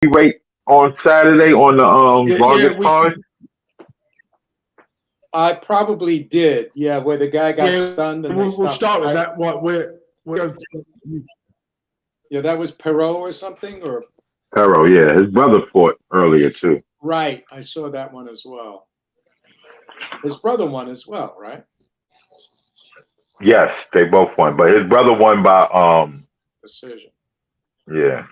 heavyweight on Saturday on the Yeah, Vargas card? I probably did. Yeah, where the guy got stunned and we'll start with right? that. What we're going to. Yeah, that was Perot or something, or Pero, yeah, his brother fought earlier too. right. I saw that one as well. His brother won as well, right? Yes, they both won, but his brother won by Decision. yeah.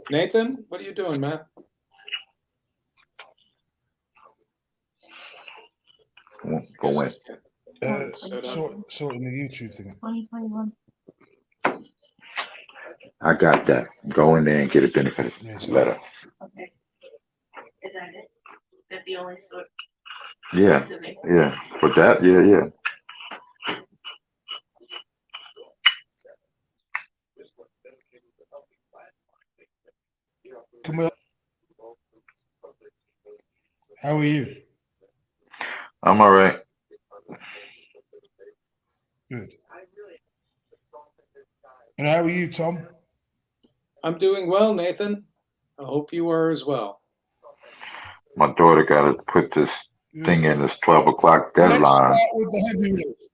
Nathan, what are you doing, man? Go in. Sorting the YouTube thing. 2021. I got that. Go in there and get a benefit letter. Okay. Is that it? That the only sort? Yeah, yeah. For that, yeah. Camille, how are you? I'm all right. Good. And how are you, Tom? I'm doing well, Nathan. I hope you are as well. My daughter got to put this thing in this 12 o'clock Let's deadline. start with the heavyweights.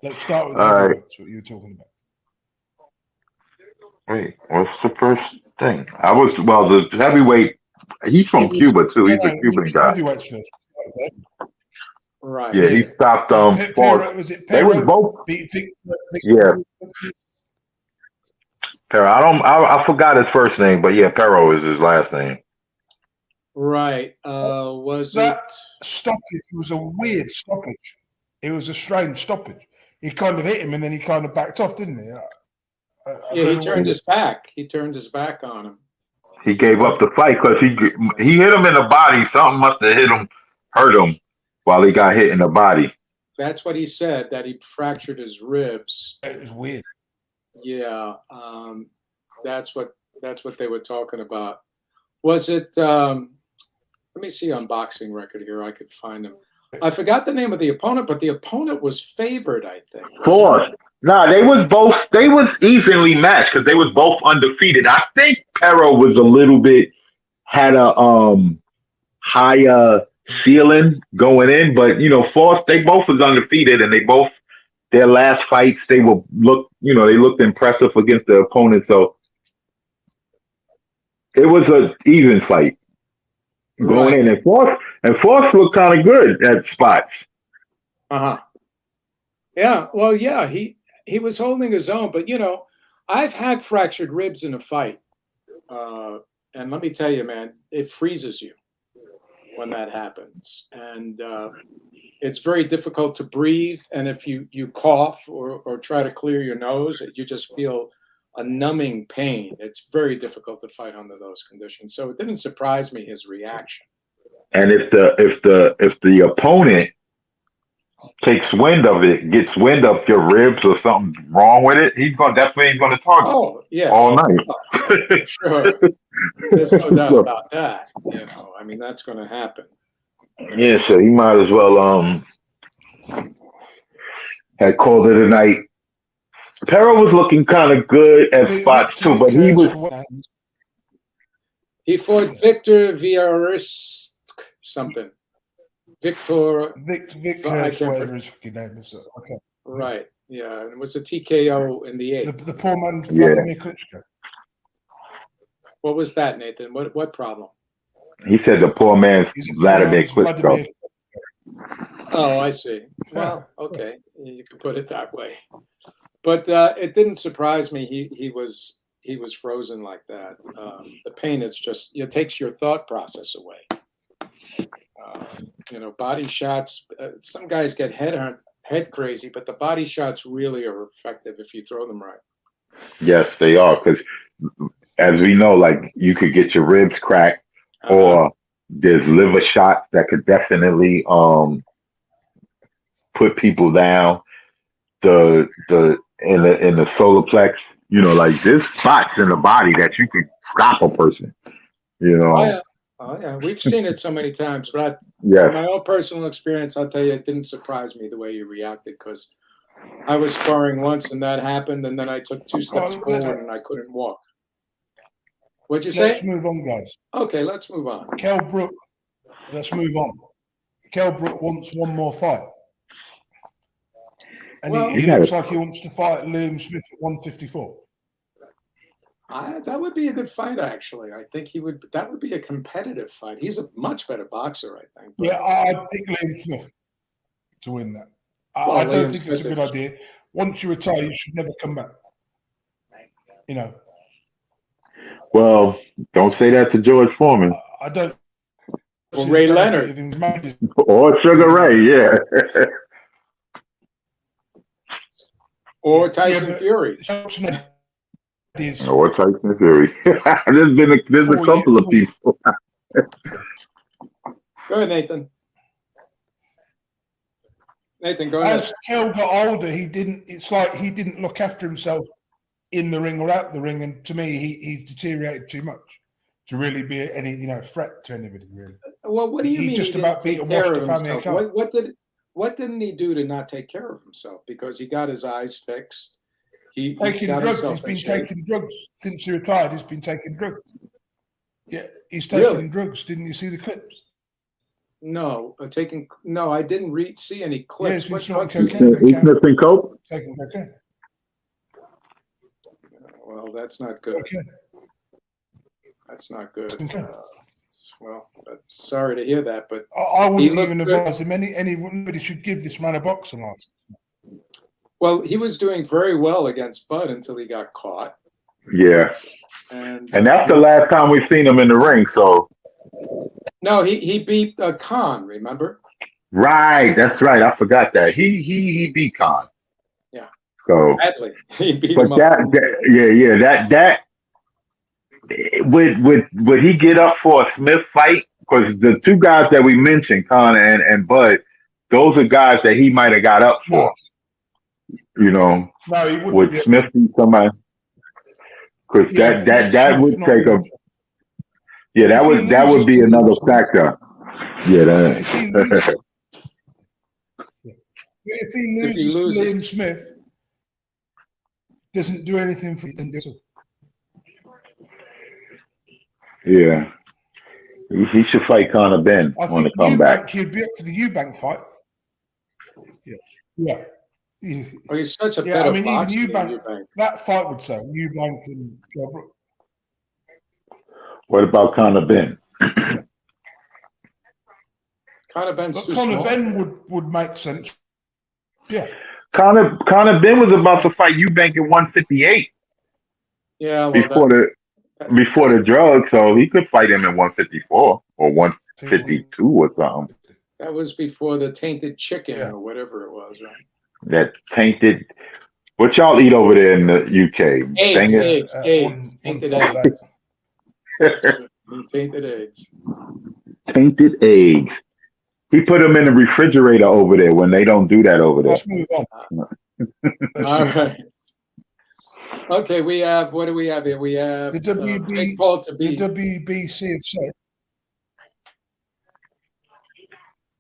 Let's start with the All right. heavyweights, what you were talking about. Wait, what's the first thing? The heavyweight. He's from Cuba too. He's a Cuban guy. Heavyweights first. Right. Yeah, he stopped Forrest. Was it They was Perot? both. Beat Yeah. Pero, I forgot his first name, but yeah, Pero is his last name. Right. Was That it? stoppage was a weird stoppage. It was a strange stoppage. He kind of hit him and then he kind of backed off, didn't he? Yeah, he turned his back. He turned his back on him. He gave up the fight because he hit him in the body. Something must have hurt him while he got hit in the body. That's what he said, that he fractured his ribs. It was weird. Yeah, that's what they were talking about. Was it? Let me see on Boxing Record here. I could find him. I forgot the name of the opponent, but the opponent was favored, I think. Forrest. Nah, they was evenly matched because they was both undefeated. I think Pero was had a higher ceiling going in, but Forrest, they both was undefeated, and their last fights they looked impressive against the opponent, so it was an even fight going in, and Forrest looked kind of good at spots. Yeah, well, yeah, he was holding his own, but I've had fractured ribs in a fight, and let me tell you, man, it freezes you when that happens, and it's very difficult to breathe. And if you cough or try to clear your nose, you just feel a numbing pain. It's very difficult to fight under those conditions. So it didn't surprise me, his reaction. And if the opponent takes wind of it, gets wind of your ribs or something wrong with it, that's when he's gonna target. Oh, yeah, all night. Sure. There's no doubt about that. I mean, that's going to happen. Yeah, so he might as well had called it a night. Pero was looking kind of good at spots too, but he fought Victor Villarreal something. Victor, whatever his fucking name is. Okay. Right. Yeah, it was a TKO in the 8th. The poor man, Vladimir Klitschko. What was that, Nathan? What problem? He said the poor man's Vladimir Klitschko. Oh, I see. Well, okay, you can put it that way. But it didn't surprise me. He was frozen like that. The pain is just it takes your thought process away. Body shots. Some guys get head crazy, but the body shots really are effective if you throw them right. Yes, they are, because as we know, like you could get your ribs cracked, or there's liver shots that could definitely put people down. In the solar plex, like there's spots in the body that you could stop a person. Oh, yeah. Oh yeah, we've seen it so many times. But from Yes. my own personal experience, I'll tell you, it didn't surprise me the way you reacted because I was sparring once and that happened, and then I took 2 steps Well, forward and I couldn't walk. What'd you let's say? move on, guys. Okay, let's move on. Kell Brook. Let's move on. Kell Brook wants one more fight. And Well- he looks like he wants to fight Liam Smith at 154. That would be a good fight, actually. I think he would. That would be a competitive fight. He's a much better boxer, I think. But, Yeah, I pick Liam Smith to win that. Well, I don't Liam think it's a Smith good is- idea. Once you retire, you should never come back. You know, Well, don't say that to George Foreman I don't. Or see Ray the benefit Leonard. of him managing- or Sugar Ray. Yeah. or Tyson but- Fury. Is Or Tyson Fury. there's a 4 couple of years. people. Go ahead, Nathan. Nathan, go ahead. As Kell got older, it's like he didn't look after himself in the ring or out the ring, and to me, he deteriorated too much to really be any threat to anybody. Really, Well, what do you he mean? just he about didn't beat take and care washed of up Amir himself? Khan. What didn't he do to not take care of himself? Because he got his eyes fixed. He taking got drugs. himself He's been in shape. taking drugs since he retired. He's been taking drugs. Yeah, he's taking Really? drugs. Didn't you see the clips? No, No, I didn't see any Yeah, clips. he's been What snorting drugs? cocaine. He's sniffing coke. Taking cocaine. Well, that's not good. Cocaine. That's not good. Okay. Well, sorry to hear that, but I wouldn't looked even good. advise him. Anybody should give this man a boxing license. well, he was doing very well against Bud until he got caught, Yeah. and And that's the last time we've seen him in the ring. So, no, he beat Khan. Remember? right. That's right. I forgot that. He beat Khan. Yeah. So, Badly. He beat but him up. that would he get up for a Smith fight? Because the two guys that we mentioned, Connor and Bud, those are guys that he might have got up for. You know, No, he wouldn't. would be- Smith be somebody? Because Yeah, that Smith would not take a losing. that If he would loses be to another Liam Smith- factor. Yeah, If he loses, that. if he loses to loses- Liam Smith, doesn't do anything for him. Yeah, he should fight Conor Ben I on the think comeback. Eubank, he'd be up to the Eubank fight. Yeah. Oh, he's such a Yeah, better I mean, even boxer than Eubank- Eubank. That fight would sell. Eubank and Kell Brook. What about Conor Ben? Conor Ben's But too Conor small. Ben would make sense. Yeah. Conor Ben was about to fight Eubank at 158 Yeah, well, before the drug, so he could fight him at 154 or 152 or something. that was before the tainted chicken Yeah. or whatever it was, right? That tainted. What y'all eat over there in the UK? Eggs, Dang it. eggs, eggs, tainted eggs. Tainted eggs. Tainted eggs. He put them in the refrigerator over there when they don't do that over there. Let's move on. Let's All move on. right. Okay, what do we have here? We have The Jake Paul to the beat. WBC have said.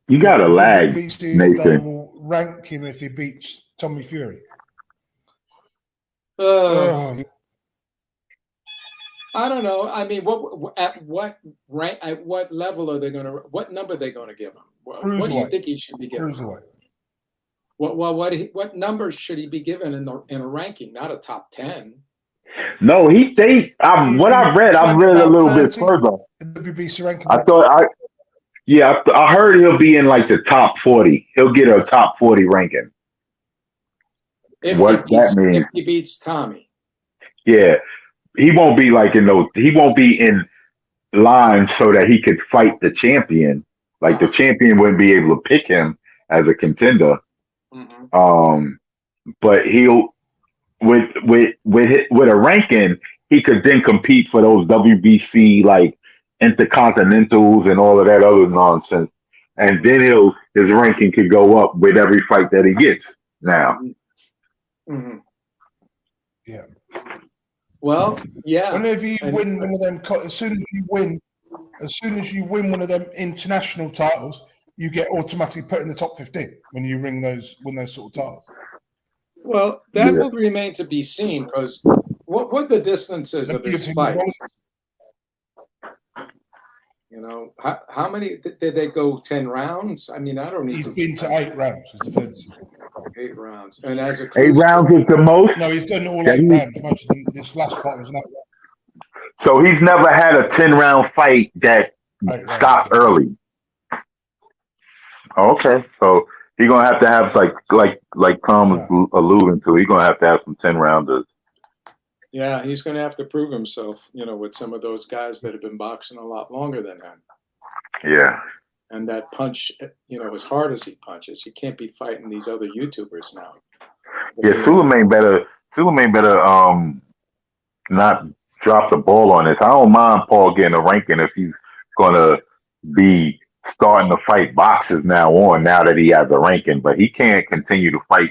You got a lag, WBC, they Nathan. will rank him if he beats Tommy Fury. Uh, Oh, I don't know. I mean, at what rank? At what level are they going to? What number are they going to give him? What do you Cruiserweight. think he should be given? cruiserweight. What number should he be given in a ranking? Not a top 10. No, what I've read a little bit 30. further. The WBC ranking. I heard he'll be in like the top 40. He'll get a top 40 ranking. What that means? If he beats Tommy. Yeah, he won't be like he won't be in line so that he could fight the champion. Like the champion wouldn't be able to pick him as a contender. Mm-hmm. But he'll with a ranking, he could then compete for those WBC like intercontinentals and all of that other nonsense. And then his ranking could go up with every fight that he gets now. Mm-hmm. Yeah. Well, yeah. Whenever you And- win one of them, as soon as you win as soon as you win one of them international titles, you get automatically put in the top 15 when you win those sort of titles. Well, that Yeah. will remain to be seen because what the distances of his Give him fights. You know, how many did they go? 10 rounds? I mean, I don't He's even. been to 8 rounds. Is the furthest. 8 rounds, and as a 8 cruiser, rounds is the most. No, he's done all That 8 he- rounds. Most of them, this last fight was an 8 round. So he's never had a 10-round fight that 8 rounds. stopped early. Okay, so he's gonna have to have like Tom was alluding to. He's gonna have to have some 10-rounders. yeah, he's going to have to prove himself. You know, with some of those guys that have been boxing a lot longer than him. Yeah, And that punch, you know, as hard as he punches, you can't be fighting these other YouTubers now. yeah. Suleiman better not drop the ball on this. I don't mind Paul getting a ranking if he's gonna be starting to fight boxers now that he has a ranking, but he can't continue to fight,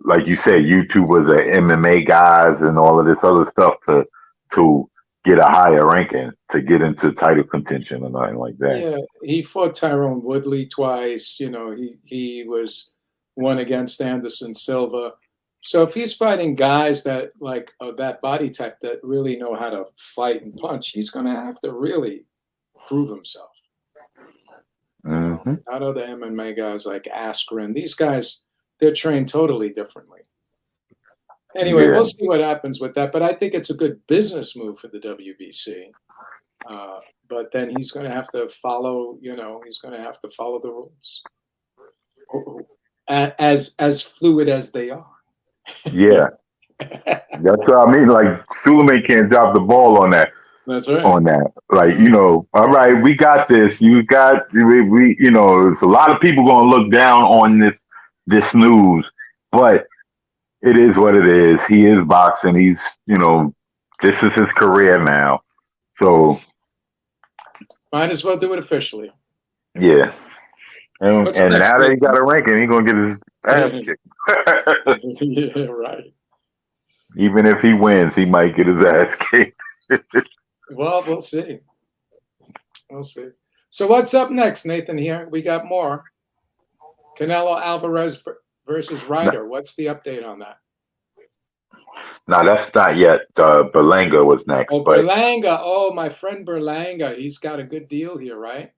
like you said, YouTubers and MMA guys and all of this other stuff to get a higher ranking, to get into title contention or nothing like that. Yeah, he fought Tyrone Woodley twice. You know, he was one against Anderson Silva. So if he's fighting guys that like that body type that really know how to fight and punch, he's going to have to really prove himself. Mm-hmm. Not other MMA guys like Askren. These guys, they're trained totally differently. Anyway, Yeah. we'll see what happens with that. But I think it's a good business move for the WBC. But then he's going to have to follow. You know, he's going to have to follow the rules as fluid as they are. Yeah, that's what I mean. Like Suleiman can't drop the ball on that. That's right. On that, like, you know, all right, we got this. You got we you know, there's a lot of people gonna look down on this news, but it is what it is. He is boxing. He's, you know, this is his career now. So Might as well do it officially. yeah, and What's now next, that he Nick? got a ranking, he's gonna get his ass kicked. Yeah, right. Even if he wins, he might get his ass kicked. Well, we'll see. We'll see. So what's up next, Nathan? Here we got more. Canelo Alvarez versus Ryder. What's the update on that? No, that's not yet. Berlanga was next, Oh, but Berlanga. Oh, my friend Berlanga. He's got a good deal here, right?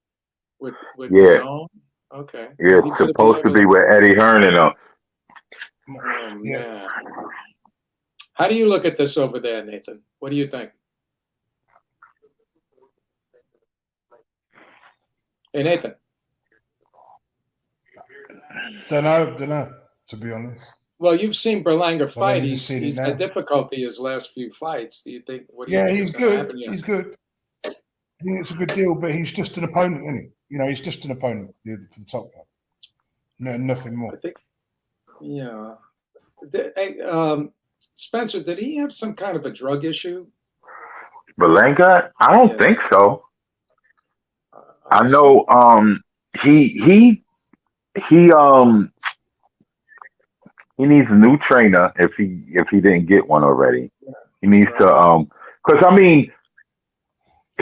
With Yeah. his own. Okay. yeah, He it's better be supposed to able be with Eddie Hearn and Oh Yeah. man. How do you look at this over there, Nathan? What do you think? Hey, Nathan. Don't know, to be honest. Well, you've seen Berlanga fight. only He's, just seen it he's now. had difficulty his last few fights. Do you think? What do you Yeah, think he's is going to good. happen here? He's good. I think it's a good deal, but he's just an opponent, isn't he? You know, he's just an opponent for the top guy. No, nothing I more. think. Yeah. Hey, Spencer, did he have some kind of a drug issue? Berlanga? I don't Yeah. think so. I see. know he needs a new trainer if he didn't get one already. He needs to because I mean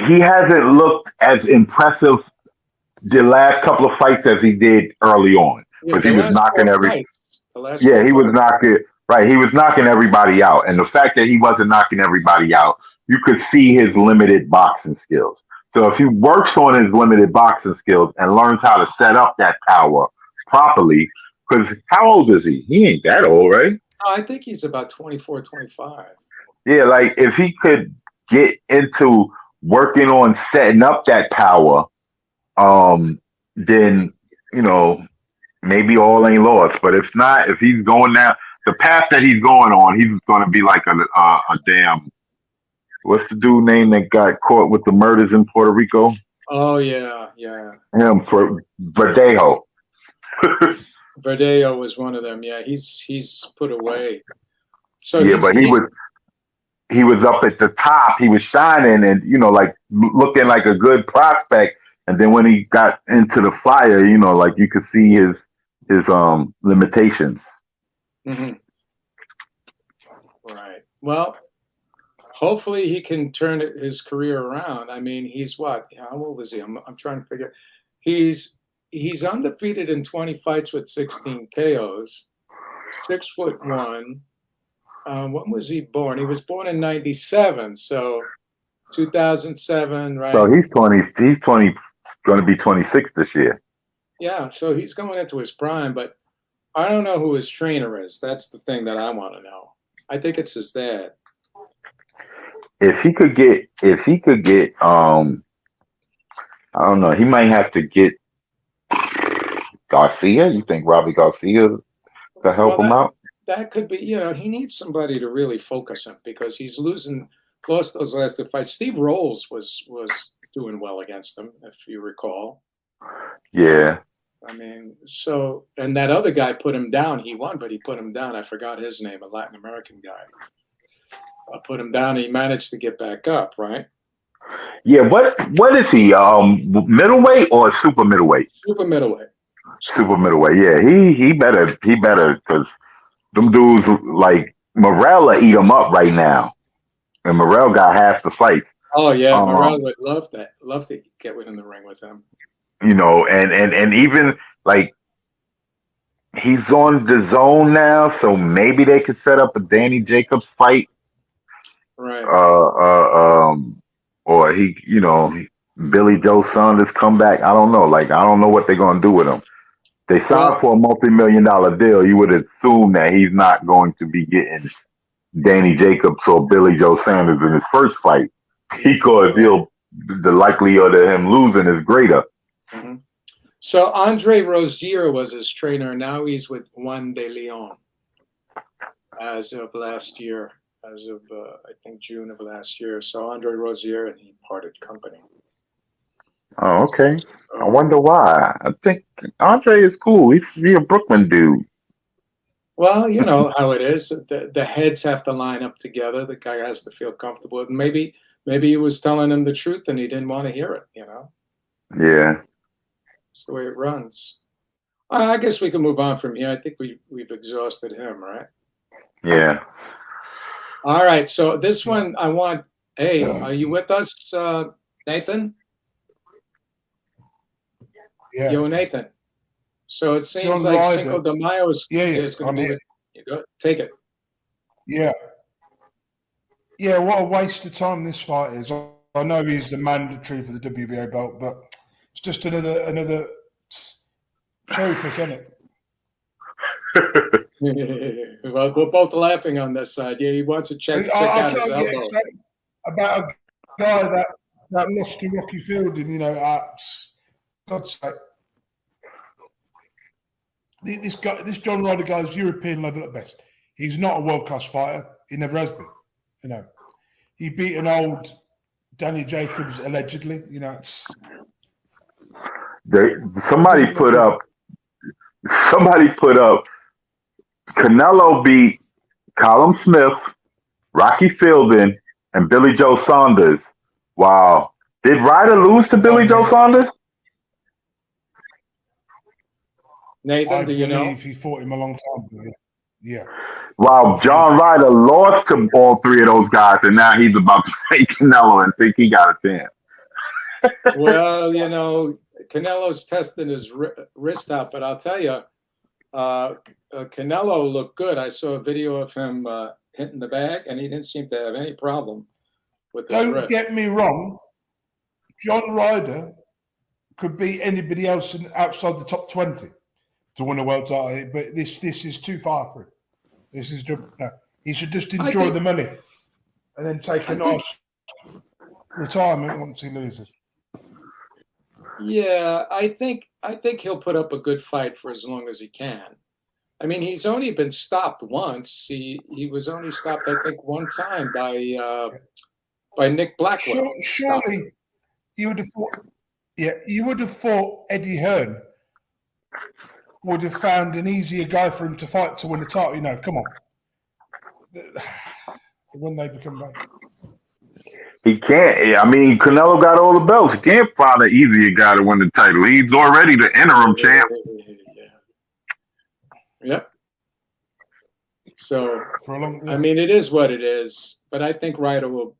he hasn't looked as impressive the last couple of fights as he did early on. Yeah, Because the he was last knocking four every fights. The last yeah, four he was fights. knocking right. He was knocking everybody out. And the fact that he wasn't knocking everybody out, you could see his limited boxing skills. So if he works on his limited boxing skills and learns how to set up that power properly, because how old is he? He ain't that old, right? Oh, I think he's about 24, 25. Yeah, like if he could get into working on setting up that power, then, you know, maybe all ain't lost. But if not, if he's going down the path that he's going on, he's going to be like a damn. What's the dude name that got caught with the murders in Puerto Rico? Oh yeah, yeah. Him for Verdejo. Verdeo was one of them. Yeah, he's put away. So Yeah, but he was up at the top. He was shining and, you know, like looking like a good prospect. And then when he got into the fire, you know, like you could see his limitations. Mhm. Right. Well, hopefully he can turn his career around. I mean, he's what? How old is he? I'm trying to figure. He's undefeated in 20 fights with 16 KOs. 6'1". When was he born? He was born in '97, so 2007, right? So he's 20. He's 20. Going to be 26 this year. Yeah, so he's going into his prime, but I don't know who his trainer is. That's the thing that I want to know. I think it's his dad. If he could get, I don't know. He might have to get Garcia. You think Robbie Garcia could help him out? That could be. He needs somebody to really focus him because he's lost those last two fights. Steve Rolls was doing well against him, if you recall. Yeah. I mean, and that other guy put him down. He won, but he put him down. I forgot his name, a Latin American guy. Put him down. And he managed to get back up, right? Yeah. What is he? Middleweight or super middleweight? Super middleweight. Super middleweight. Yeah. He better because them dudes like Morel eat him up right now, and Morel got half the fight. Oh yeah, Morel would love that. Love to get in the ring with him. And even like he's on the zone now, so maybe they could set up a Danny Jacobs fight. Right. Or Billy Joe Saunders comeback. I don't know. Like, I don't know what they're gonna do with him. They signed for a multi-million-dollar deal. You would assume that he's not going to be getting Danny Jacobs or Billy Joe Sanders in his first fight because the likelihood of him losing is greater. Mm-hmm. So Andre Rozier was his trainer. Now he's with Juan de Leon as of last year, as of I think June of last year. So Andre Rozier and he parted company. Oh, okay. I wonder why. I think Andre is cool. He's a Brooklyn dude. Well, you know how it is. The heads have to line up together. The guy has to feel comfortable. And maybe he was telling him the truth and he didn't want to hear it, Yeah. It's the way it runs. I guess we can move on from here. I think we've exhausted him, right? Yeah. All right. So this one I want. Hey, are you with us, Nathan? Yeah. Yo, Nathan. So it seems John like Ryder. Cinco de Mayo is going to be. You go, take it. Yeah. Yeah, what a waste of time this fight is. I know he's the mandatory for the WBO belt, but it's just another cherry pick, isn't it? Well, we're both laughing on this side. Yeah, he wants to check out his elbow. About a guy that lost to Rocky Fielding, God's sake. This John Ryder guy's European level at best. He's not a world-class fighter. He never has been. He beat an old Danny Jacobs allegedly. Somebody put up. Canelo beat Callum Smith, Rocky Fielding, and Billy Joe Saunders. Wow. Did Ryder lose to Billy Joe Saunders? Nathan, do you know? I believe he fought him a long time ago. Yeah. Wow, John Ryder lost to all three of those guys, and now he's about to fight Canelo and think he got a chance. Well, Canelo's testing his wrist out, but I'll tell you, Canelo looked good. I saw a video of him hitting the bag, and he didn't seem to have any problem with his wrist. Don't get me wrong. John Ryder could beat anybody else outside the top 20 to win a world title, but this is too far for him. He should just enjoy the money and then take a nice retirement once he loses. Yeah, I think he'll put up a good fight for as long as he can. I mean, he's only been stopped once. He was only stopped, I think, one time by Nick Blackwell. Surely you would have thought. Yeah, you would have thought Eddie Hearn would have found an easier guy for him to fight to win the title. Come on. When they become back. He can't. I mean, Canelo got all the belts. He can't find an easier guy to win the title. He's already the interim champ. Yep. So for a long. I mean, it is what it is. But I think Ryder will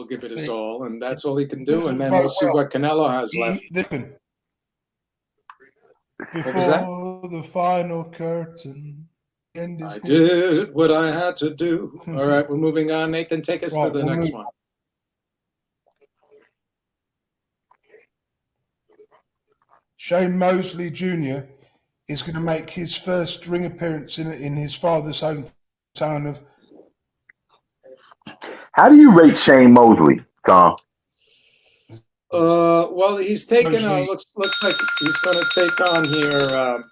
give it his all, and that's all he can do. And then we'll see what Canelo has left. Listen, What was that? before the final curtain. End is I near. did what I had to do. All right, we're moving on. Nathan, take us Right, to the we'll next move- one. Shane Mosley Jr. is going to make his first ring appearance in his father's hometown of. How do you rate Shane Mosley, Tom? Well, he's taking Mosley. looks like he's going to take on here.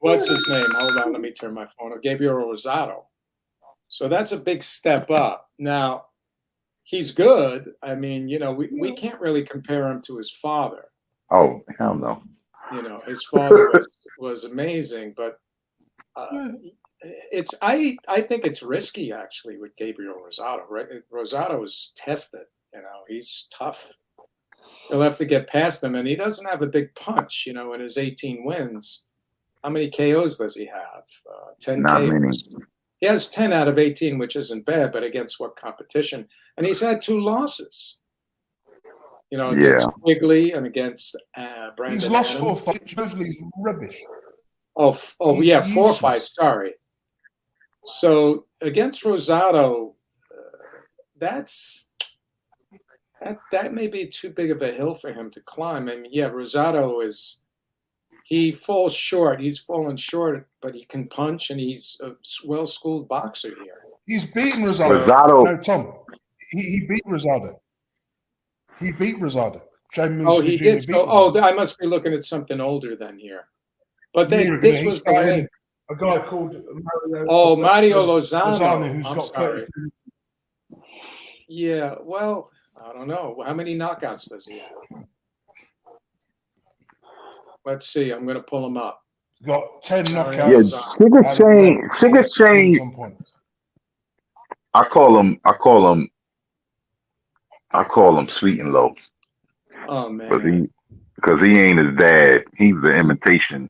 What's his name? Hold on, let me turn my phone on. Gabriel Rosado. So that's a big step up. Now, he's good. I mean, we can't really compare him to his father. Oh, hell no. His father was amazing, but I think it's risky actually with Gabriel Rosado. Right? Rosado is tested. He's tough. He'll have to get past him, and he doesn't have a big punch. In his 18 wins, how many KOs does he have? 10 Not KOs. many. He has 10 out of 18, which isn't bad, but against what competition? And he's had 2 losses. Against Quigley and against Brandon. He's lost Adams. 4 fights. Mosley's rubbish. Oh He's yeah, 4 useless. fights. Sorry. So against Rosado, that may be too big of a hill for him to climb. I mean, yeah, Rosado he falls short. He's fallen short, but he can punch, and he's a well-schooled boxer here. He's beaten Rosado. Rosado. No, Tom. He beat Rosado. He beat Rosado. Shane Oh, Mosley he Jr. did. beat So, Rosado. I must be looking at something older than here. But Neither this did was he. the way. A guy called Mario Lozano. Lozano, who's I'm got sorry. 33. Yeah, well, I don't know. How many knockouts does he have? Let's see. I'm going to pull him up. Got 10 Sorry. Yeah, knockouts. Sugar Shane. On point. I call him Sweet and Low Oh man. because he ain't his dad. He's an imitation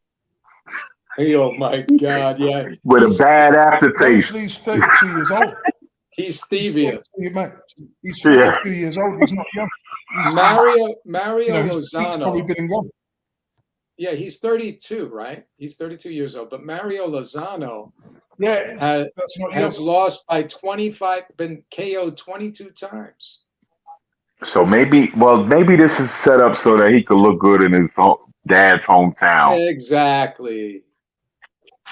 Oh my God. Yeah. with a bad aftertaste. Mosley's 32 years old. He's Stevia. He's 32 years old. He's not young. Mario His peak's probably Lozano. been and gone. Yeah, he's 32, right? He's 32 years old. But Mario Lozano Yeah, has, that's not has young. lost by 25, been KO'd 22 times. So maybe this is set up so that he could look good in his dad's hometown. Exactly.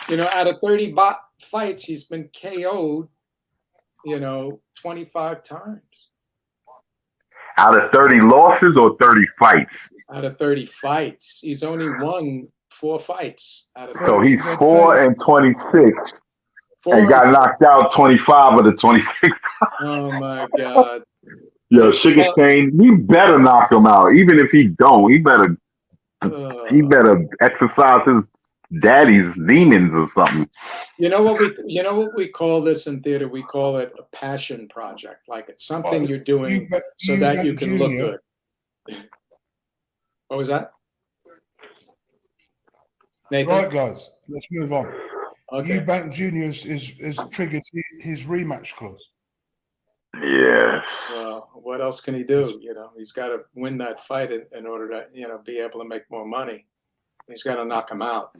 Out of 30 fights, he's been KO'd, 25 times. Out of 30 losses or 30 fights. Out of 30 fights. He's only won 4 fights out of 30. So he's 4-26 4. and got knocked out 25 of the 26. Oh my God. Yo, Sugar Shane, he better knock him out. Even if he don't, he better exercise his daddy's demons or something. You know what we call this in theater? We call it a passion project. Like it's something you're doing so that you can look good. What was that? Nathan? Right, guys, let's move on. Okay. Eubank Jr. is triggered his rematch clause. Yeah. Well, what else can he do? He's got to win that fight in order to, be able to make more money. He's got to knock him out.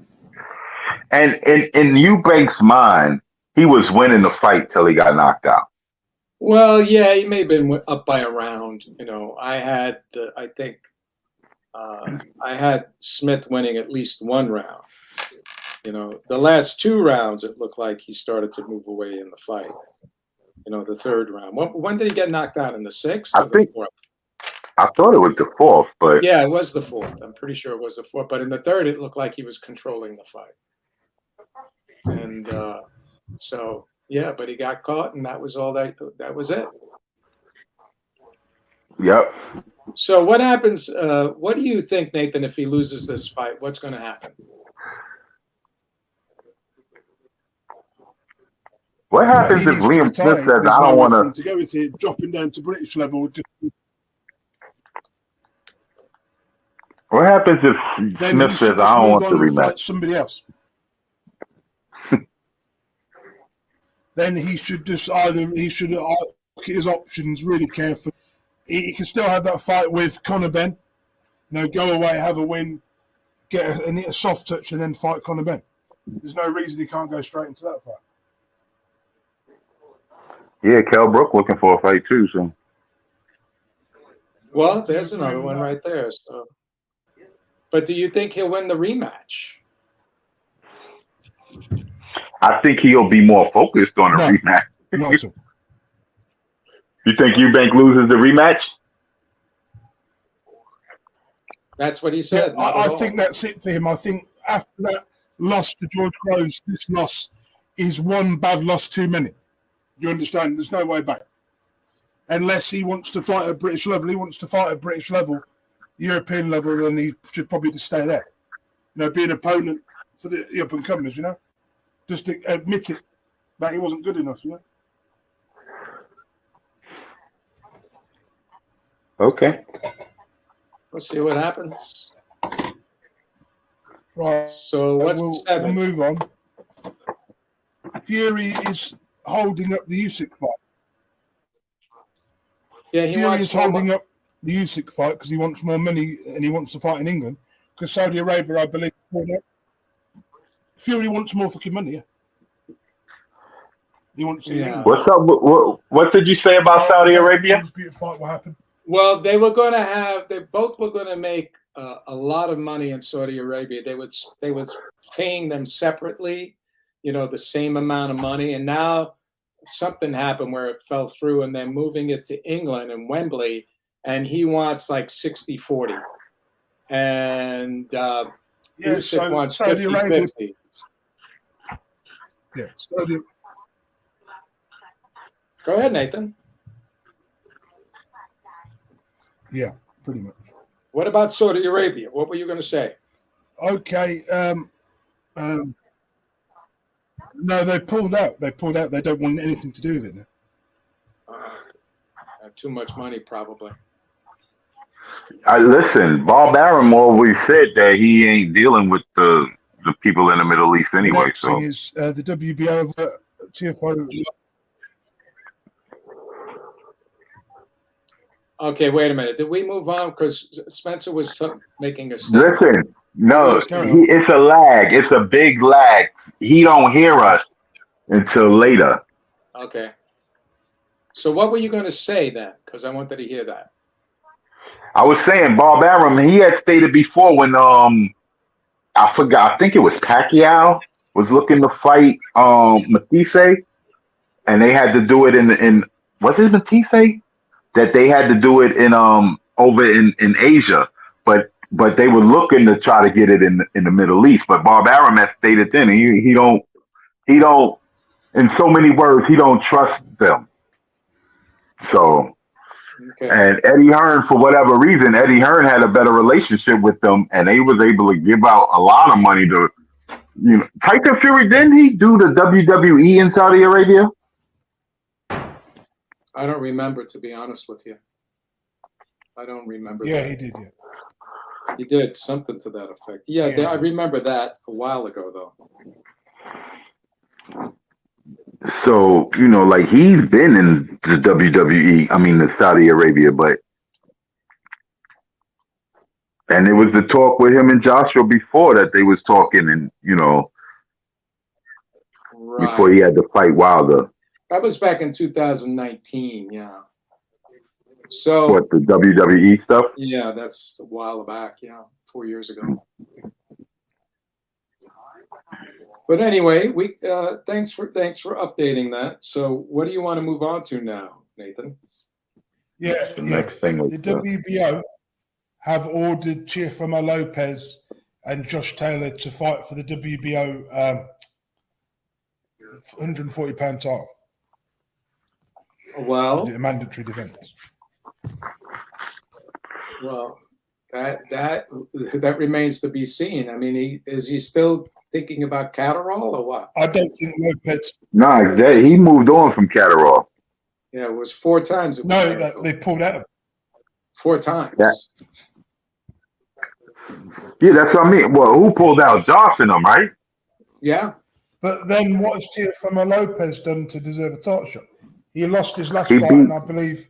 And in Eubank's mind, he was winning the fight till he got knocked out. Well, yeah, he may have been up by a round. I had, I had Smith winning at least 1 round. The last 2 rounds, it looked like he started to move away in the fight. The 3rd round. When did he get knocked out? In the 6th? I think. 4th? I thought it was the 4th, but Yeah, it was the 4th. I'm pretty sure it was the 4th. But in the 3rd, it looked like he was controlling the fight. And so, yeah, but he got caught, and that was all that was it. Yep. So what happens? What do you think, Nathan, if he loses this fight? What's going to happen? What happens if Liam Smith says, "I don't want to go into it, dropping down to British level"? What happens if Smith says, "I don't want to rematch"? Somebody else. then he should look at his options really carefully. He can still have that fight with Conor Benn. Go away, have a win, get a soft touch, and then fight Conor Benn. There's no reason he can't go straight into that fight. Yeah, Kell Brook looking for a fight too. So Well, there's another one right there. So, but do you think he'll win the rematch? I think he'll be more focused on the No. rematch. Not at all. You think Eubank loses the rematch? That's what he Yeah, said. not I at all. think that's it for him. I think after that loss to George Groves, this loss is one bad loss too many. You understand? There's no way back. Unless he wants to fight at British level. He wants to fight at British level, European level, then he should probably just stay there. Be an opponent for the up-and-comers, Just to admit it that he wasn't good enough, Okay. We'll see what happens. Right. So what's we'll 7? move on. Fury is holding up the Usyk fight. Yeah, he Fury wants is holding up the Usyk fight because he wants more money and he wants to fight in England. Because Saudi Arabia, I believe, Fury wants more fucking money. Yeah. He wants to. Yeah. What's up? What did you say about Saudi Arabia? Undisputed fight. What happened? Well, they both were going to make a lot of money in Saudi Arabia. They was paying them separately, the same amount of money. And now something happened where it fell through and they're moving it to England and Wembley. And he wants like 60-40. And Usyk wants Saudi Arabia. 50-50. Yeah, Saudi. Go ahead, Nathan. Yeah, pretty much. What about Saudi Arabia? What were you going to say? Okay. No, they pulled out. They don't want anything to do with it now. Too much money, probably. Listen, Bob Arum always said that he ain't dealing with the people in the Middle East anyway. The next So thing is the WBO TFO. Okay, wait a minute. Did we move on? Because Spencer was making a statement. listen, no, Carry on. it's a lag. It's a big lag. He don't hear us until later. Okay. So what were you going to say then? Because I wanted to hear that. I was saying Bob Arum, he had stated before when I forgot, I think it was Pacquiao was looking to fight Matisse, and they had to do it in was it Matisse? That they had to do it in over in Asia, but they were looking to try to get it in the Middle East. But Bob Arum had stated then he don't in so many words he don't trust them. So Okay. and Eddie Hearn, for whatever reason, Eddie Hearn had a better relationship with them, and they was able to give out a lot of money to Tyson Fury. Didn't he do the WWE in Saudi Arabia? I don't remember, to be honest with you. I don't remember. Yeah, that. he did. Yeah. He did something to that effect. Yeah, Yeah. I remember that a while ago, though. So, like he's been in the WWE, the Saudi Arabia, and there was the talk with him and Joshua before that they was talking and, Right. before he had to fight Wilder. That was back in 2019, yeah. So, What, the WWE stuff? yeah, that's a while back, 4 years ago. But anyway, we thanks for updating that. So, what do you want to move on to now, Nathan? Yeah, The next thing was the WBO have ordered Teofimo Lopez and Josh Taylor to fight for the WBO 140-pound title. Well, A mandatory defense. Well, that remains to be seen. I mean, is he still thinking about Catterall or what? I don't think Lopez. No, he moved on from Catterall. Yeah, it was 4 times. It was No, Miracle. they pulled out. 4 times. Yeah, that's what I mean. Well, who pulled out? Josh and them, right? Yeah. But then what has Teofimo Lopez done to deserve a title shot? He lost his last He fight, beat- and I believe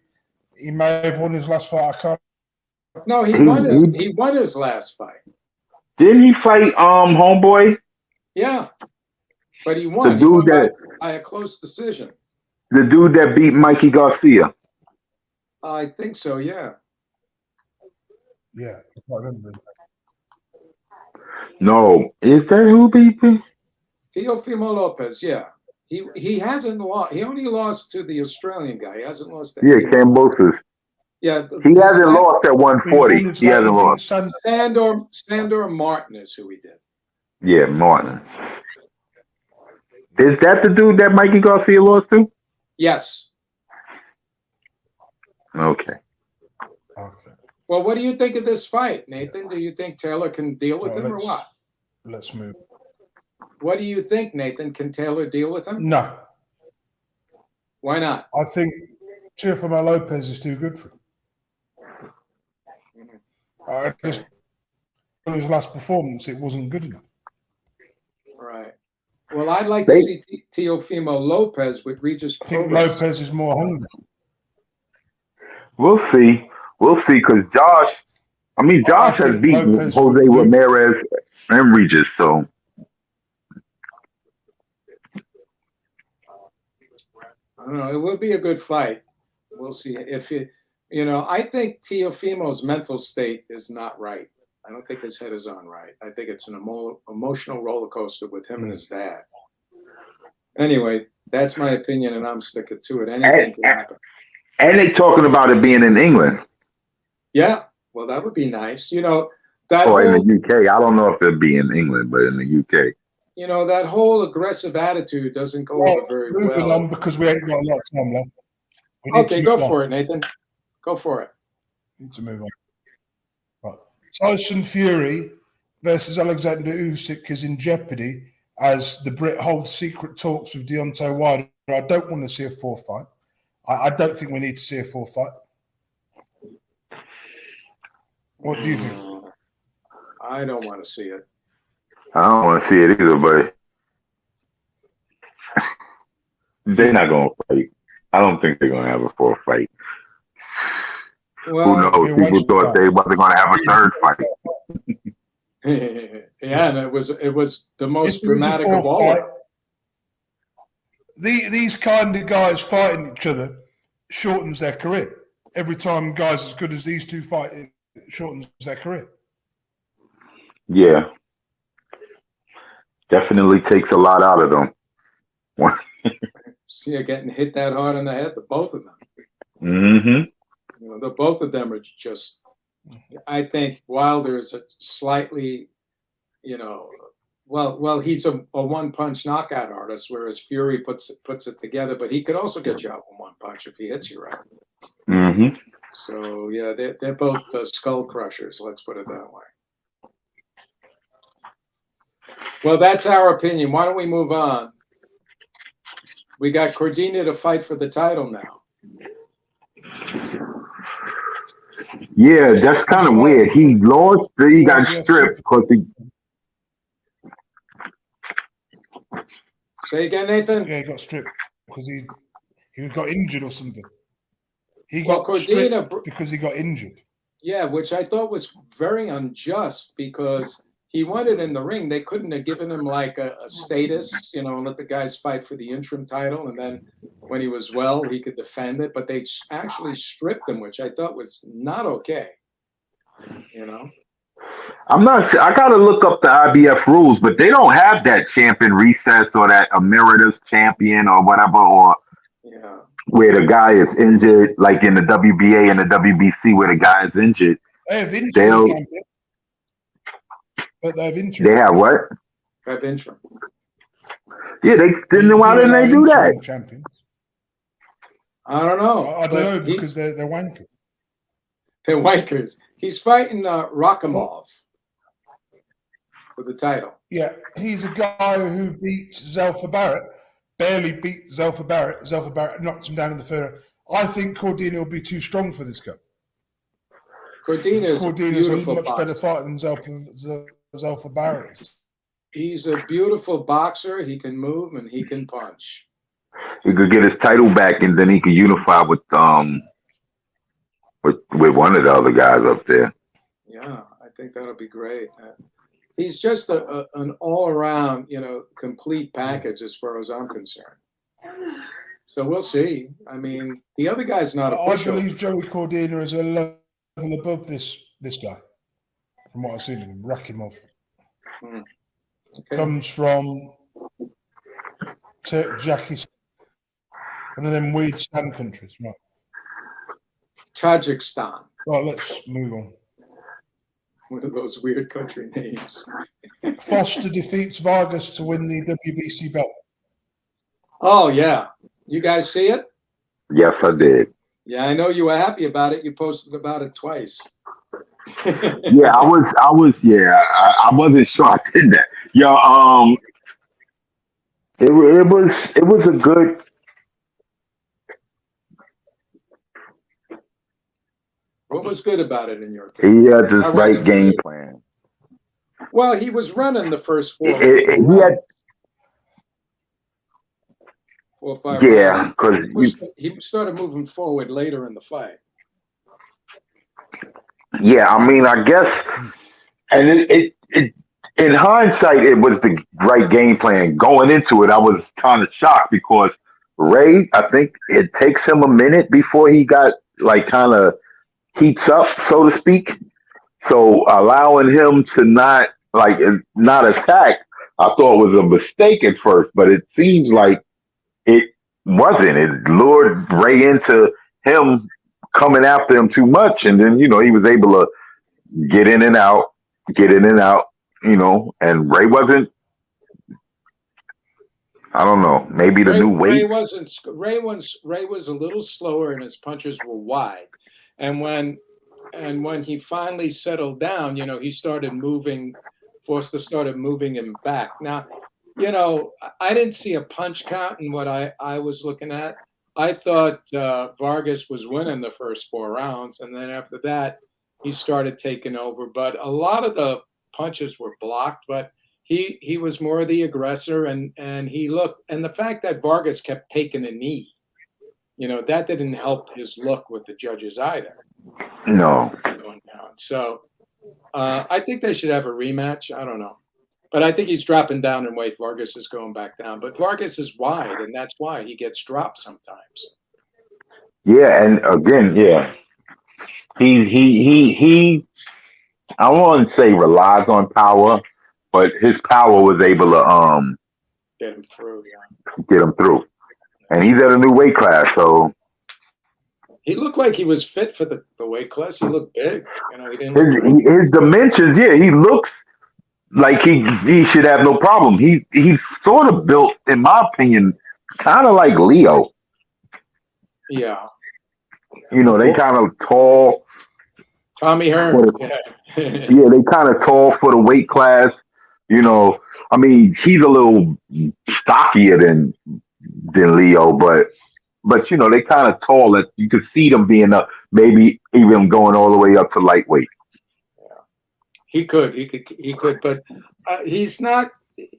he may have won his last fight. I can't. No, he He- won his last fight. Didn't he fight homeboy? Yeah, but he The won. He won dude by a close decision. that beat Mikey Garcia. I think so. Yeah. Yeah, I can't remember. No, is that who beat me? Teofimo Lopez. Yeah. He hasn't lost. He only lost to the Australian guy. He hasn't lost to Yeah, anyone. Cambosos. Yeah. He hasn't lost at 140. He's He hasn't beat lost. Sandor Martin is who he did. Yeah, Martin. Is that the dude that Mikey Garcia lost to? Yes. Okay. Okay, Well, what do you think of this fight, Nathan? Do you think Taylor can deal with him or what? let's move. What do you think, Nathan? Can Taylor deal with him? No, Why not? I think Teofimo Lopez is too good for him. I just on his last performance, it wasn't good enough. Right. Well, I'd like to see Teofimo Lopez with Regis I think Prograis. Lopez is more hungry. We'll see. We'll see, because Josh has think beaten Lopez Jose would do- Ramirez and Regis, so I don't know. It will be a good fight. We'll see. I think Teofimo's mental state is not right. I don't think his head is on right. I think it's an emotional roller coaster with him and his dad. Anyway, that's my opinion, and I'm sticking to it. Anything can happen. and they talking about it being in England Yeah, well, that would be nice. That or in whole, the UK. I don't know if it'd be in England, but in the UK. that whole aggressive attitude doesn't go over very Moving well. on because we ain't got a lot of time left. We need Okay, to go move on. for it, Nathan. Go for it. Need to move on. Right. Tyson Fury versus Alexander Usyk is in jeopardy as the Brit holds secret talks with Deontay Wilder. I don't want to see a fourth fight. I don't think we need to see a fourth fight. What do you think? I don't want to see it. I don't want to see it either, but they're not going to fight. I don't think they're going to have a fourth fight. Who Well, knows? you're People wasting thought time. they wasn't going to have a third fight. yeah, and it was the most If there is a dramatic of fourth all. fight, these kind of guys fighting each other shortens their career. Every time guys as good as these two fight, it shortens their career. Yeah. Definitely takes a lot out of them. See, you're getting hit that hard in the head, the both of them. Mm-hmm. The both of them are just. I think Wilder is a slightly, well, he's a one-punch knockout artist, whereas Fury puts it together. But he could also get you out with one punch if he hits you right. Mm-hmm. So yeah, they're both skull crushers. Let's put it that way. Well, that's our opinion. Why don't we move on? We got Cordina to fight for the title now. Yeah, that's kind of weird. He lost, then he got stripped because he. Say again, Nathan. Yeah, he got stripped because he got injured or something. He Well, got Cordina- stripped because he got injured. Yeah, which I thought was very unjust because he won it in the ring. They couldn't have given him like a status, and let the guys fight for the interim title. And then when he was well, he could defend it. But they actually stripped him, which I thought was not okay. I'm not sure. I got to look up the IBF rules, but they don't have that champion recess or that emeritus champion or whatever, or Yeah. where the guy is injured, like in the WBA and the WBC where the guy is injured. They have interim They'll- champion. But they have interim. They have what? Have interim. Yeah, why didn't they do that? Interim champions. I don't know. I don't know But because they're wankers. they're wankers. He's fighting Rakimov for the title. Yeah, he's a guy who beat Zelfa Barrett, barely beat Zelfa Barrett. Zelfa Barrett knocked him down in the third. I think Cordina will be too strong for this guy. Cordina's a Cordina's a beautiful much better boxer. fighter than Zelfa Barrett is. He's a beautiful boxer. He can move and he can punch. He could get his title back, and then he could unify with one of the other guys up there. Yeah, I think that'll be great. He's just an all-around, complete package as far as I'm concerned. So we'll see. I mean, the other guy's not I official. believe Joey Cordina is a level above this guy, from what I've seen of him. Rakimov Okay. comes from Turkmenistan, one of them weird sand countries. Right. Tajikistan. Right, let's move on. One of those weird country names. Foster defeats Vargas to win the WBC belt. Oh, yeah. You guys see it? Yes, I did. Yeah, I know you were happy about it. You posted about it twice. Yeah, I wasn't sure I did that. Yo, it was a good. What was good about it in your opinion? He had this How right was game it? plan. Well, he was running the first four. He had, 4 or 5 yeah, rounds. because He started moving forward later in the fight. yeah, I mean, I guess, and it in hindsight, it was the right game plan. Going into it, I was kind of shocked because Ray, I think it takes him a minute before he got like kind of heats up, so to speak. So allowing him to not attack, I thought was a mistake at first, but it seems like it wasn't. It lured Ray into him coming after him too much, and then he was able to get in and out, and Ray wasn't. I don't know. Maybe the new weight. Ray was a little slower, and his punches were wide. And when he finally settled down, he started moving. Foster started moving him back. Now, I didn't see a punch count in what I was looking at. I thought Vargas was winning the first 4 rounds, and then after that, he started taking over. But a lot of the punches were blocked, but he was more the aggressor, and he looked. And the fact that Vargas kept taking a knee, that didn't help his look with the judges either. No. So I think they should have a rematch. I don't know. But I think he's dropping down in weight. Vargas is going back down. But Vargas is wide, and that's why he gets dropped sometimes. Yeah, and again, yeah. He I won't say relies on power, but his power was able to Get him through, yeah. get him through. And he's at a new weight class, so He looked like he was fit for the weight class. He looked big. He didn't. his dimensions, yeah, he looks like he should have no problem. He's sort of built, in my opinion, kind of like Leo. Yeah. They kind of tall. Tommy Hearns. Yeah, they kind of tall for the weight class. I mean, he's a little stockier than Leo, but they kind of tall that you could see them being up, maybe even going all the way up to lightweight. He could, but he's not.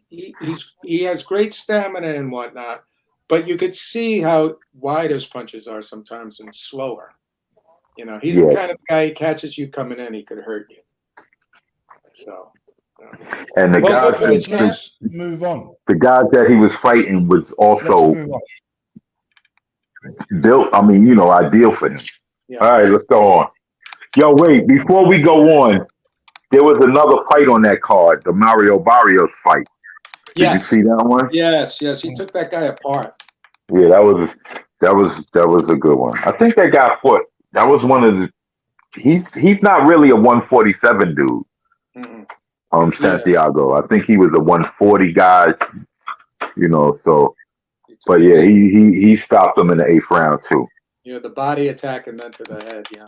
He has great stamina and whatnot, but you could see how wide his punches are sometimes and slower. He's the kind of guy, he catches you coming in, he could hurt you. So. And the guys, Let's move on. The guys that he was fighting was also built. I mean, ideal for him. Yeah. All right, let's go on. Yo, wait, before we go on, there was another fight on that card, the Mario Barrios fight. Did you see that one? Yes, he took that guy apart. Yeah, that was a good one. I think that guy fought. That was one of the. He's not really a 147 dude. Mm-hmm. Santiago. I think he was a 140 guy. So. But yeah, he stopped him in the 8th round too. The body attack and then to the head. Yeah.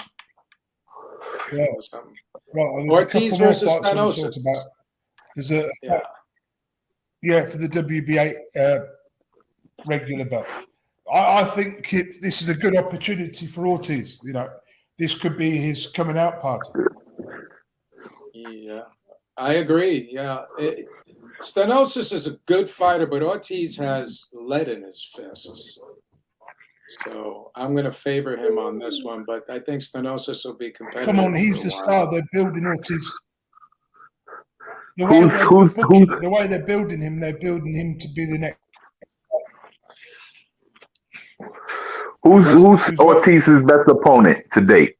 Well, Ortiz versus Stanosis. There's a for the WBA regular belt. I think this is a good opportunity for Ortiz. This could be his coming out party. Yeah, I agree. Yeah, Stenosis is a good fighter, but Ortiz has lead in his fists. So I'm going to favor him on this one, but I think Stenosis will be competitive. Come on, he's for the a while. star. They're building Ortiz. The way they're building him, they're building him to be the next. Who's Ortiz's best opponent to date?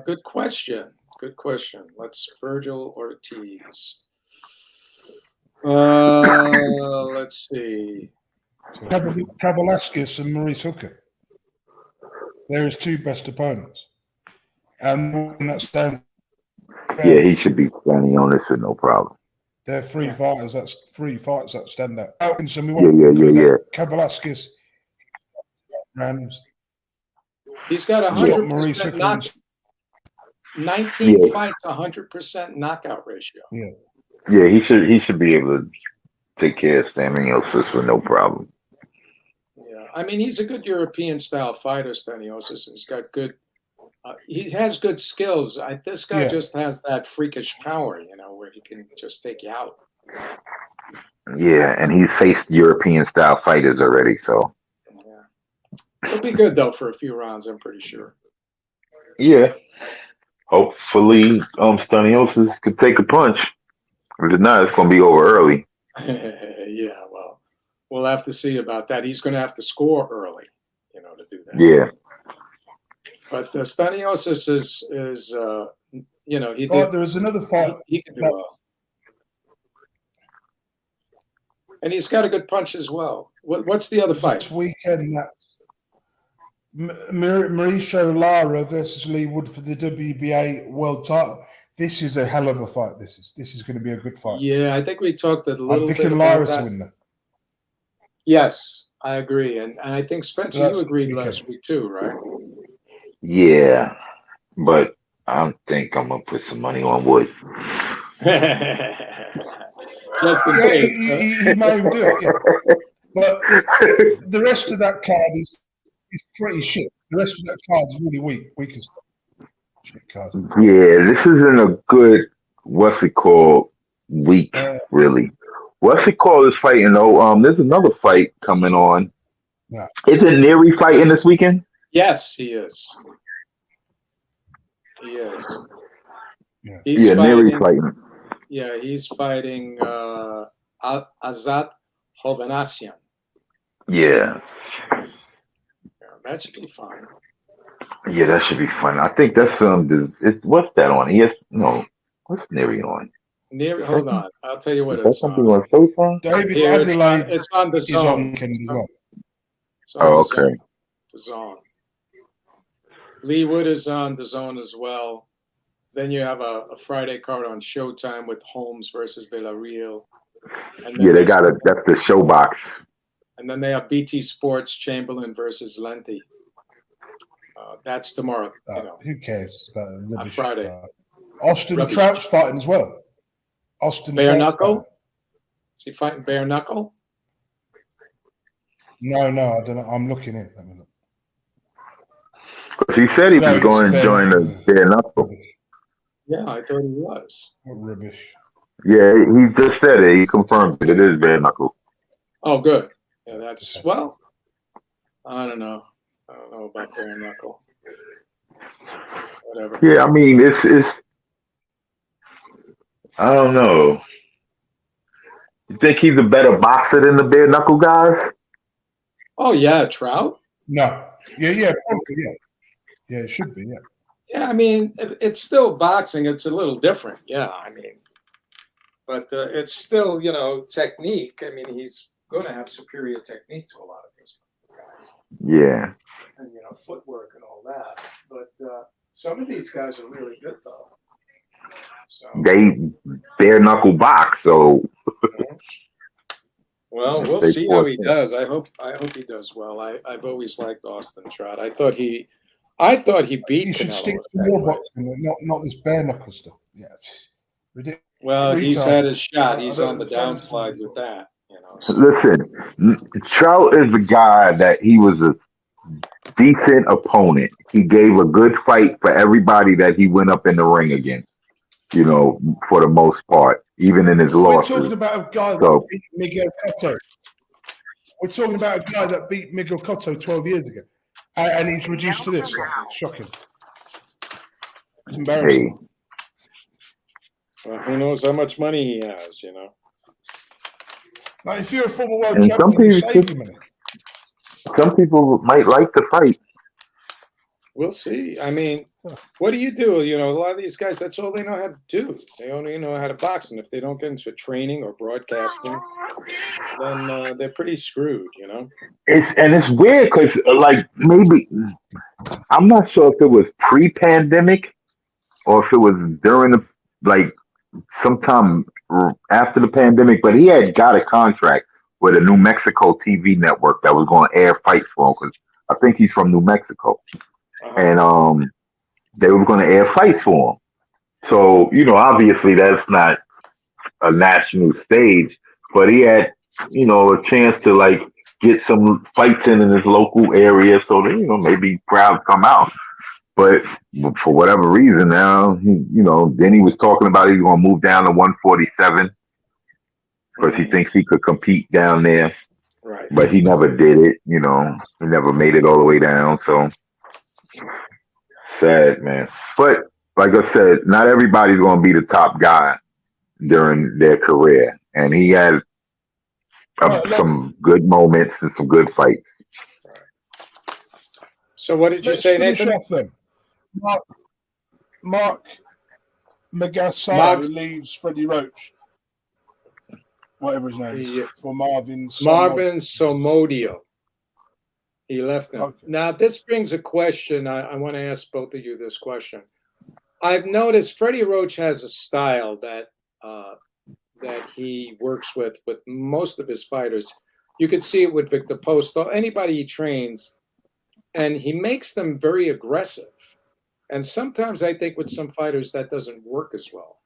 Good question. Good question. Let's Virgil Ortiz. Let's see. Kavalaskis and Maurice Hooker. They're his two best opponents. And that's down. Yeah, he should be standing on this with no problem. They're three fighters. That's three fights that stand out. Yeah. Kavalaskis, Rams. He's got Maurice 100% Hooker. knock. 19 fights, 100% knockout ratio. Yeah, he should be able to take care of Staniosis with no problem. Yeah, I mean, he's a good European style fighter, Staniosis. He's got good. He has good skills. This guy just has that freakish power, where he can just take you out. Yeah, and he's faced European style fighters already, so. Yeah, it'll be good though for a few rounds. I'm pretty sure. Yeah, hopefully, Staniosis could take a punch. If not, it's gonna be over early. Yeah, well, we'll have to see about that. He's going to have to score early, to do that. Yeah. But Staniosis is he did. There was another fight. He can do well, and he's got a good punch as well. What's the other fight? This weekend, that's Mauricio Lara versus Lee Wood for the WBA world title. This is a hell of a fight. This is going to be a good fight. Yeah, I think we talked a little I'm bit picking about Lara that. to win that. Yes, I agree, and I think Spencer, That's you agreed okay. last week too, right? Yeah, but I think I'm gonna put some money on Wood. Just in Yeah, case. he may do it. Yeah. But the rest of that card is pretty shit. The rest of that card is really weak as shit card. Yeah, this isn't a good week, really. What's it called is fighting though. There's another fight coming on. Yeah. Is it Neary fighting this weekend? Yes, he is. He is. Yeah. He's Neary fighting. Yeah, he's fighting Azat Hovhannisyan. Yeah. That should be fun. Yeah, that should be fun. I think that's what's that on? What's Neary on? Hold on, I'll tell you what Is that it's something on. on Showtime? David Here, Adelaide it's on the is zone. on weekend as well. It's on Oh, the okay. zone. Lee Wood is on the zone as well. Then you have a Friday card on Showtime with Holmes versus Villarreal. And then Yeah, that's the show box. And then they have BT Sports Chamberlain versus Lenti. That's tomorrow. Who cares about rubbish? Friday. Austin Rubbish. Trout's fighting as well. Austin Bare Trout's knuckle? fighting. Is he fighting bare knuckle? No, I don't know. I'm looking at it. Let me look. He said he No, was going to it's join the bare knuckle. Rubbish. Yeah, I thought he was. What rubbish. Yeah, he just said it. He confirmed it. It is bare knuckle. Oh, good. Yeah, that's well. I don't know. I don't know about bare knuckle. Whatever. Yeah, I mean, it's. I don't know. You think he's a better boxer than the bare knuckle guys? Oh yeah, Trout. No. Yeah, probably, yeah. Yeah, it should be, yeah. Yeah, I mean, it's still boxing. It's a little different. Yeah, I mean, but it's still, technique. I mean, he's going to have superior technique to a lot of these guys. Yeah. And, footwork and all that. But some of these guys are really good, though. So, They bare knuckle box, so. well, we'll They see how he force does. I hope he does well. I've always liked Austin Trout. I thought he beat You should Canelo stick to that more way. boxing, not this bare knuckle stuff. Yeah, it's ridiculous. Well, he's Retard. had his shot. I He's don't on the understand. downslide with that. So. Listen, Trout is a guy that he was a decent opponent. He gave a good fight for everybody that he went up in the ring against, for the most part. even in his We're talking losses. about a guy that So beat Miguel Cotto. We're talking about a guy that beat Miguel Cotto 12 years ago, and he's reduced to this. Shocking. It's embarrassing. hey, Well, who knows how much money he has, you know? Like, if you're a former world and some champion, you people, save your money. some people might like the fight. We'll see. I mean, what do? You know, a lot of these guys, that's all they know how to do. They only know how to box. And if they don't get into training or broadcasting, then they're pretty screwed, you know? It's weird because like maybe I'm not sure if it was pre-pandemic or if it was during the like sometime after the pandemic, but he had got a contract with a New Mexico TV network that was going to air fights for him because I think he's from New Mexico, and they were going to air fights for him. So obviously that's not a national stage, but he had a chance to like get some fights in his local area, so that maybe crowds come out. But for whatever reason now, then he was talking about he's going to move down to 147 because he thinks he could compete down there. Right. But he never did it. He never made it all the way down. So sad, man. But like I said, not everybody's going to be the top guy during their career, and he had some good moments and some good fights. So what did you Let's say, finish Nathan? off then. Mark Magasayo leaves Freddie Roach, whatever his name is, for Marvin Somodio. He left him. Okay. Now, this brings a question. I want to ask both of you this question. I've noticed Freddie Roach has a style that he works with most of his fighters. You could see it with Victor Postol, anybody he trains, and he makes them very aggressive. And sometimes I think with some fighters that doesn't work as well.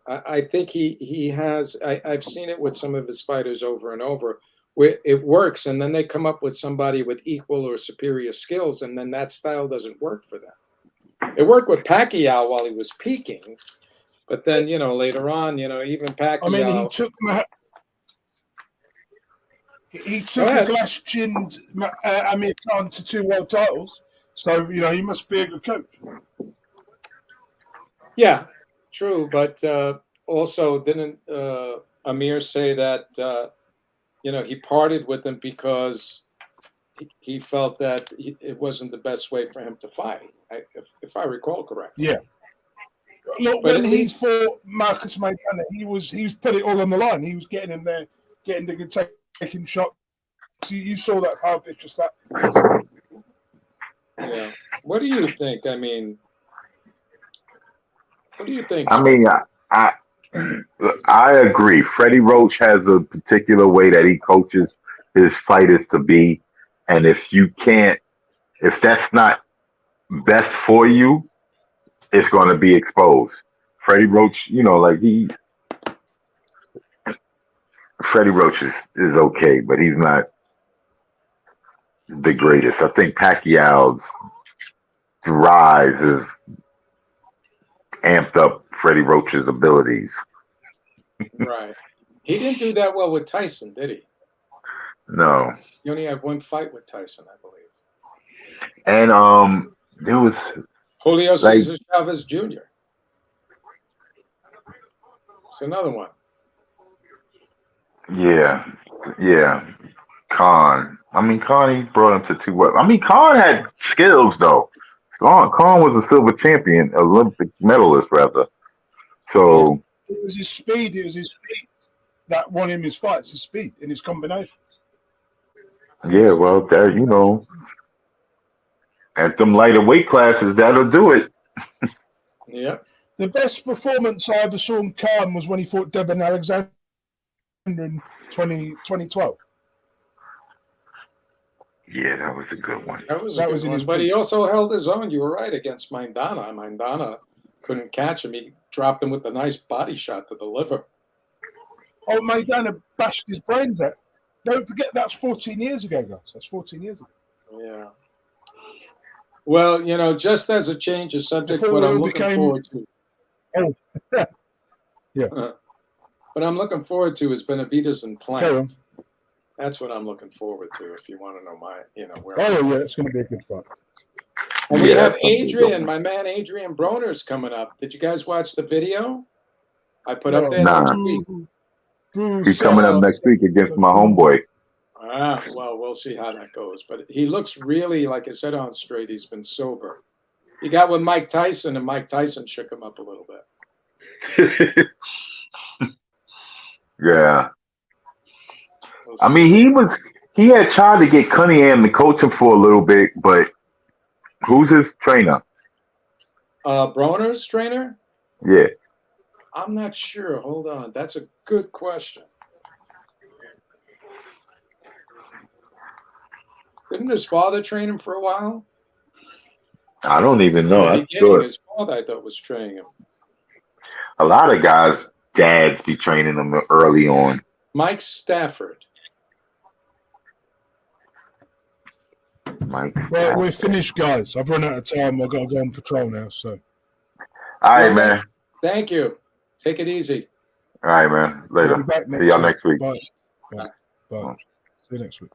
I think he has. I've seen it with some of his fighters over and over, where it works, and then they come up with somebody with equal or superior skills, and then that style doesn't work for them. It worked with Pacquiao while he was peaking, but then later on, even Pacquiao. I mean, he took a glass-chinned Amir Khan to 2 world titles, so he must be a good coach. Yeah, true, but also didn't Amir say that he parted with him because he felt that it wasn't the best way for him to fight, if I recall correctly. Yeah. Look, when he fought Marcus Maidana, he was put it all on the line. He was getting in there, taking shots. You saw that how vicious that was. Yeah. What do you think? I mean, what do you think? I mean, I agree. Freddie Roach has a particular way that he coaches his fighters to be, and if that's not best for you, it's going to be exposed. Freddie Roach, Freddie Roach is okay, but he's not the greatest. I think Pacquiao's rise has amped up Freddie Roach's abilities. Right. He didn't do that well with Tyson, did he? No. He only had one fight with Tyson, I believe. And there was Julio Cesar Chavez Jr. It's another one. Yeah. Khan. I mean, Khan, he brought him to 2 world. I mean, Khan had skills, though. Khan was a silver champion, Olympic medalist, rather. So it was his speed. That won him his fights. His speed and his combination. Yeah, well, that at them lighter weight classes, that'll do it. Yeah. The best performance I ever saw in Khan was when he fought Devin Alexander in 2012. Yeah, that was a good one. That was in his. But he also held his own. You were right against Maidana. Maidana couldn't catch him. He dropped him with a nice body shot to the liver. Oh, Maidana bashed his brains out. Don't forget that's 14 years ago, guys. That's 14 years ago. Yeah. Well, just as a change of subject, what I'm looking forward to. But I'm looking forward to is Benavides and Carry Plank. on. That's what I'm looking forward to. If you want to know where. Oh yeah, it's going to be a good fight. And we Yeah, have that's gonna be a good Adrian, one. my man Adrian Broner's coming up. Did you guys watch the video I put up there? Nah. Next week? He's coming up next week against my homeboy. Well, we'll see how that goes. But he looks really, like I said on Straight, he's been sober. He got with Mike Tyson, and Mike Tyson shook him up a little bit. Yeah. We'll I see. mean, he had tried to get Cunningham to coach him for a little bit, but who's his trainer? Broner's trainer? Yeah. I'm not sure. Hold on. That's a good question. Didn't his father train him for a while? I don't even know. In the That's beginning, good. his father, I thought, was training him. A lot of guys, dads be training them early on. Mike Stafford. Mike. Well, we're finished, guys. I've run out of time. I've got to go on patrol now. So, All right, man. Thank you. Take it easy. All right, man. I'll Later. be back See y'all next week. Bye. Bye. Bye. See you next week.